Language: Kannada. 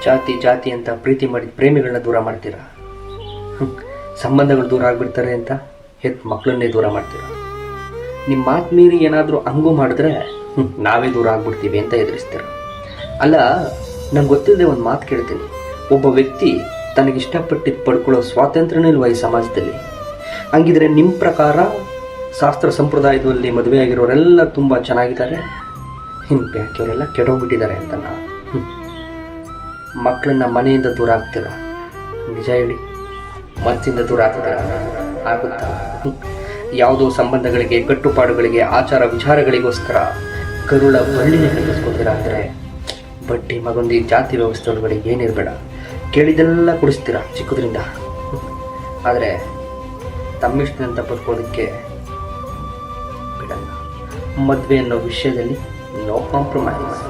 ಜಾತಿ ಜಾತಿ ಅಂತ ಪ್ರೀತಿ ಮಾಡಿ ಪ್ರೇಮಿಗಳನ್ನ ದೂರ ಮಾಡ್ತೀರಾ. ಸಂಬಂಧಗಳು ದೂರ ಆಗಿಬಿಡ್ತಾರೆ ಅಂತ ಹೆತ್ತು ಮಕ್ಕಳನ್ನೇ ದೂರ ಮಾಡ್ತೀರಾ. ನಿಮ್ಮ ಮಾತು ಮೀರಿ ಏನಾದರೂ ಹಂಗೂ ಮಾಡಿದ್ರೆ ನಾವೇ ದೂರ ಆಗ್ಬಿಡ್ತೀವಿ ಅಂತ ಎದುರಿಸ್ತೀರ. ಅಲ್ಲ, ನಂಗೆ ಗೊತ್ತಿಲ್ಲದೆ ಒಂದು ಮಾತು ಕೇಳ್ತೀನಿ. ಒಬ್ಬ ವ್ಯಕ್ತಿ ತನಗಿಷ್ಟಪಟ್ಟಿದ್ದು ಪಡ್ಕೊಳ್ಳೋ ಸ್ವಾತಂತ್ರ್ಯನೂ ಇಲ್ವ ಈ ಸಮಾಜದಲ್ಲಿ? ಹಂಗಿದ್ರೆ ನಿಮ್ಮ ಪ್ರಕಾರ ಶಾಸ್ತ್ರ ಸಂಪ್ರದಾಯದಲ್ಲಿ ಮದುವೆ ಆಗಿರೋರೆಲ್ಲ ತುಂಬ ಚೆನ್ನಾಗಿದ್ದಾರೆ, ಇನ್ನು ಬ್ಯಾಕಿಯವರೆಲ್ಲ ಕೆಡೋಗ್ಬಿಟ್ಟಿದ್ದಾರೆ ಅಂತ ಮಕ್ಕಳನ್ನ ಮನೆಯಿಂದ ದೂರ ಆಗ್ತೀರ. ನಿಜ ಹೇಳಿ, ಮನಸ್ಸಿಂದ ದೂರ ಆಗ್ತೀರ? ಆಗುತ್ತಾ? ಯಾವುದೋ ಸಂಬಂಧಗಳಿಗೆ, ಕಟ್ಟುಪಾಡುಗಳಿಗೆ, ಆಚಾರ ವಿಚಾರಗಳಿಗೋಸ್ಕರ ಕರುಳ ಬಳ್ಳಿನ ಕಟ್ಟಿಸ್ಕೊತೀರ ಅಂದರೆ ಬಡ್ಡಿ ಮಗೊಂದು ಈ ಜಾತಿ ವ್ಯವಸ್ಥೆ ಒಳಗಡೆ ಏನಿರಬೇಡ, ಕೇಳಿದೆಲ್ಲ ಕೊಡಿಸ್ತೀರ ಚಿಕ್ಕದ್ರಿಂದ. ಆದರೆ ತಮ್ಮಿಷ್ಟದಂತ ಬದುಕೋದಕ್ಕೆ ಬಿಡಲ್ಲ. ಮದುವೆ ಅನ್ನೋ ವಿಷಯದಲ್ಲಿ ನೋ ಕಾಂಪ್ರಮೈಸ್.